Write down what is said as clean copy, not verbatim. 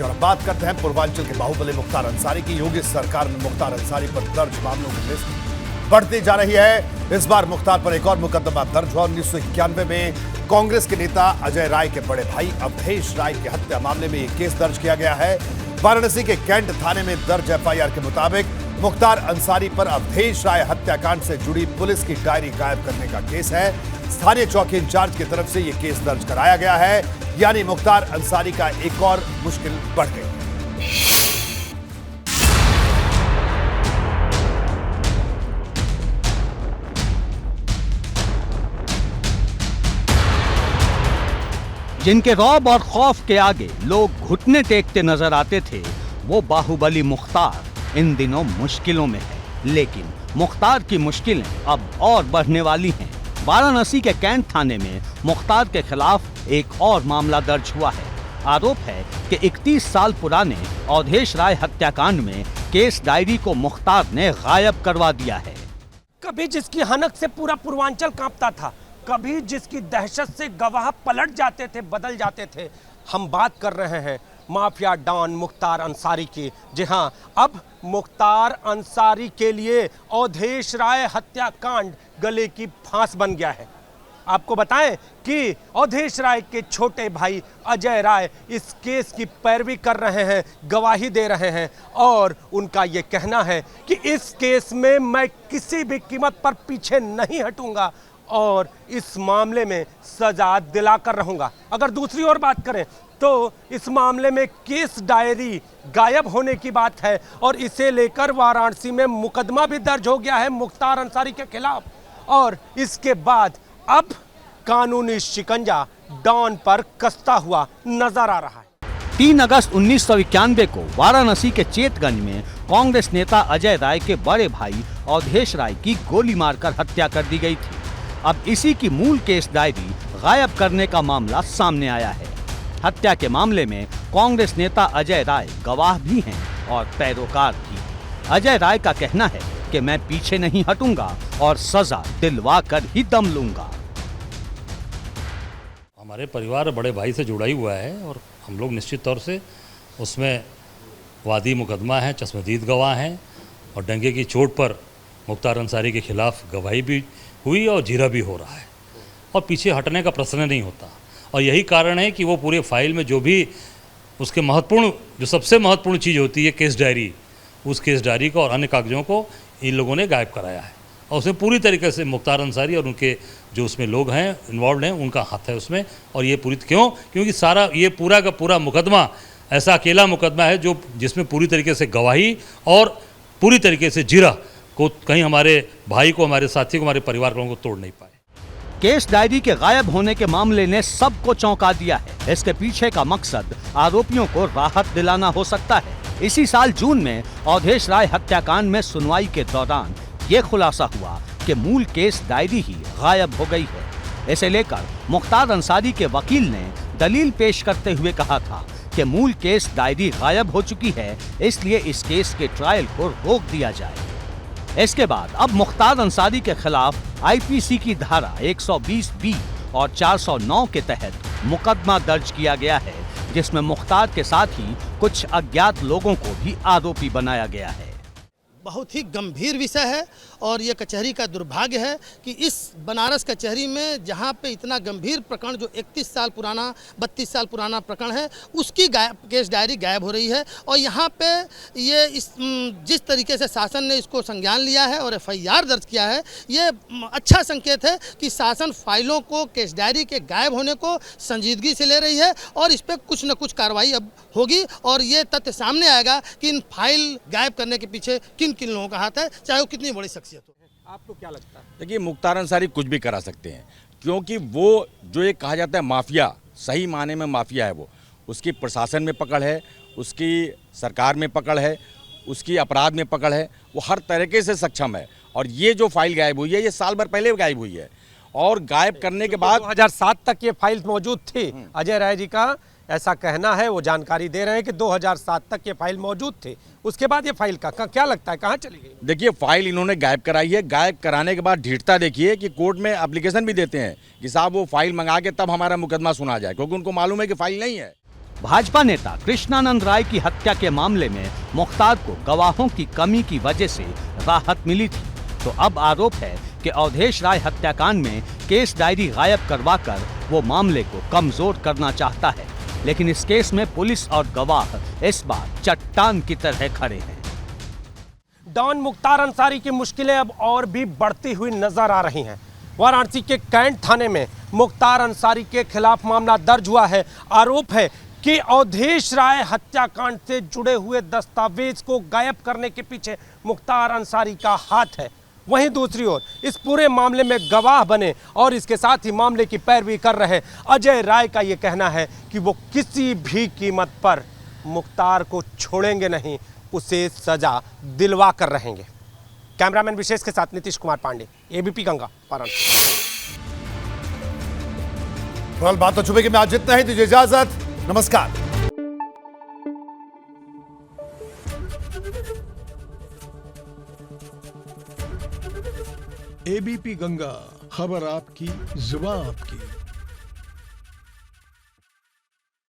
की। और बात करते हैं पूर्वांचल के बाहुबली मुख्तार अंसारी की। योगी सरकार में मुख्तार अंसारी पर दर्ज मामलों की लिस्ट बढ़ती जा रही है। इस बार मुख्तार पर एक और मुकदमा दर्ज हुआ। 1991 में कांग्रेस के नेता अजय राय के बड़े भाई अवधेश राय की हत्या मामले में यह केस दर्ज किया गया है। वाराणसी के कैंट थाने में दर्ज एफआईआर के मुताबिक मुख्तार अंसारी पर अवधेश राय हत्याकांड से जुड़ी पुलिस की डायरी गायब करने का केस है। स्थानीय चौकी इंचार्ज की तरफ से यह केस दर्ज कराया गया है, यानी मुख्तार अंसारी का एक और मुश्किल बढ़ गई। जिनके रौब और खौफ के आगे लोग घुटने टेकते नजर आते थे, वो बाहुबली मुख्तार इन दिनों मुश्किलों में है। लेकिन मुख्तार की मुश्किलें अब और बढ़ने वाली हैं। वाराणसी के कैंट थाने में मुख्तार के खिलाफ एक और मामला दर्ज हुआ है। आरोप है कि 31 साल पुराने अवधेश राय हत्याकांड में केस डायरी को मुख्तार ने गायब करवा दिया है। कभी जिसकी हनक से पूरा पूर्वांचल कांपता था, कभी जिसकी दहशत से गवाह पलट जाते थे, बदल जाते थे। हम बात कर रहे हैं माफिया डॉन मुख्तार अंसारी की। जी हाँ, अब मुख्तार अंसारी के लिए अवधेश राय हत्याकांड गले की फांस बन गया है। आपको बताएं कि अवधेश राय के छोटे भाई अजय राय इस केस की पैरवी कर रहे हैं, गवाही दे रहे हैं और उनका ये कहना है कि इस केस में मैं किसी भी कीमत पर पीछे नहीं हटूंगा और इस मामले में सजा दिलाकर रहूंगा। अगर दूसरी ओर बात करें तो इस मामले में केस डायरी गायब होने की बात है और इसे लेकर वाराणसी में मुकदमा भी दर्ज हो गया है मुख्तार अंसारी के खिलाफ। और इसके बाद अब कानूनी शिकंजा डॉन पर कसता हुआ नजर आ रहा है। 3 अगस्त 1991 को वाराणसी के चेतगंज में कांग्रेस नेता अजय राय के बड़े भाई अवधेश राय की गोली मारकर हत्या कर दी गई थी। अब इसी की मूल केस डायरी गायब करने का मामला सामने आया है। हत्या के मामले में कांग्रेस नेता अजय राय गवाह भी हैं और पैरोकार भी। अजय राय का कहना है कि मैं पीछे नहीं हटूंगा और सजा दिलवा कर ही दम लूंगा। हमारे परिवार बड़े भाई से जुड़ा ही हुआ है और हम लोग निश्चित तौर से उसमें वादी मुकदमा है, चश्मदीद गवाह हैं और डंगे की चोट पर मुख्तार अंसारी के खिलाफ गवाही भी हुई और जीरा भी हो रहा है और पीछे हटने का प्रश्न नहीं होता। और यही कारण है कि वो पूरे फाइल में जो भी उसके महत्वपूर्ण, जो सबसे महत्वपूर्ण चीज़ होती है केस डायरी, उस केस डायरी को और अन्य कागजों को इन लोगों ने गायब कराया है और उसमें पूरी तरीके से मुख्तार अंसारी और उनके जो उसमें लोग हैं इन्वॉल्व हैं उनका हाथ है उसमें। और ये पूरी क्योंकि सारा ये पूरा का पूरा मुकदमा ऐसा अकेला मुकदमा है जो जिसमें पूरी तरीके से गवाही और पूरी तरीके से जीरा को कहीं हमारे भाई को, हमारे साथी को, हमारे परिवार वालों को तोड़ नहीं पाए। केस डायरी के गायब होने के मामले ने सबको चौंका दिया है। इसके पीछे का मकसद आरोपियों को राहत दिलाना हो सकता है। इसी साल जून में अवधेश राय हत्याकांड में सुनवाई के दौरान ये खुलासा हुआ कि मूल केस डायरी ही गायब हो गई है। इसे लेकर मुख्तार अंसारी के वकील ने दलील पेश करते हुए कहा था कि मूल केस डायरी गायब हो चुकी है, इसलिए इस केस के ट्रायल को रोक दिया जाए। इसके बाद अब मुख्तार अंसारी के खिलाफ आईपीसी की धारा 120B और 409 के तहत मुकदमा दर्ज किया गया है, जिसमें मुख्तार के साथ ही कुछ अज्ञात लोगों को भी आरोपी बनाया गया है। बहुत ही गंभीर विषय है और ये कचहरी का दुर्भाग्य है कि इस बनारस कचहरी में जहाँ पे इतना गंभीर प्रकरण जो 31 साल पुराना 32 साल पुराना प्रकरण है उसकी केस डायरी गायब हो रही है। और यहाँ पे ये जिस तरीके से शासन ने इसको संज्ञान लिया है और एफआईआर दर्ज किया है, ये अच्छा संकेत है कि शासन फाइलों को, केस डायरी के गायब होने को संजीदगी से ले रही है और इस पर कुछ न कुछ कार्रवाई अब होगी और ये तथ्य सामने आएगा कि इन फाइल गायब करने के पीछे किन लोगों का हाथ है, चाहे वो कितनी बड़ी शख्सियत हो। आपको क्या लगता है? देखिए, मुख्तार अंसारी कुछ भी करा सकते हैं क्योंकि वो जो एक कहा जाता है माफिया, सही माने में माफिया है। वो उसकी प्रशासन में पकड़ है, उसकी सरकार में पकड़ है, उसकी अपराध में पकड़ है, वो हर तरीके से सक्षम है। और ये जो फाइल गायब हुई है, ये साल भर पहले गायब हुई है और गायब करने के बाद 2007 तक ये फाइल मौजूद थी। अजय राय जी का ऐसा कहना है, वो जानकारी दे रहे हैं कि 2007 तक ये फाइल मौजूद थे। उसके बाद ये फाइल का क्या लगता है कहाँ चली गई? देखिए, फाइल इन्होंने गायब कराई है। गायब कराने के बाद ढीठता देखिए कि कोर्ट में एप्लीकेशन भी देते हैं कि साहब वो फाइल मंगा के तब हमारा मुकदमा सुना जाए, क्योंकि उनको मालूम है कि फाइल नहीं है। भाजपा नेता कृष्णानंद राय की हत्या के मामले में मुख्तार को गवाहों की कमी की वजह से राहत मिली थी, तो अब आरोप है कि अवधेश राय हत्याकांड में केस डायरी गायब करवाकर वो मामले को कमजोर करना चाहता है। लेकिन इस केस में पुलिस और गवाह इस बार चट्टान की तरह खड़े हैं। डॉन मुख्तार अंसारी की मुश्किलें अब और भी बढ़ती हुई नजर आ रही हैं। वाराणसी के कैंट थाने में मुख्तार अंसारी के खिलाफ मामला दर्ज हुआ है। आरोप है कि अवधेश राय हत्याकांड से जुड़े हुए दस्तावेज को गायब करने के पीछे मुख्तार अंसारी का हाथ है। वहीं दूसरी ओर इस पूरे मामले में गवाह बने और इसके साथ ही मामले की पैरवी कर रहे अजय राय का यह कहना है कि वो किसी भी कीमत पर मुख्तार को छोड़ेंगे नहीं, उसे सजा दिलवा कर रहेंगे। कैमरामैन विशेष के साथ नीतीश कुमार पांडे, एबीपी गंगा, वाराणसी। फिलहाल बात तो सुबह के में आज जितना ही, दीजिए इजाजत, नमस्कार। एबीपी गंगा, खबर आपकी, जुबान आपकी।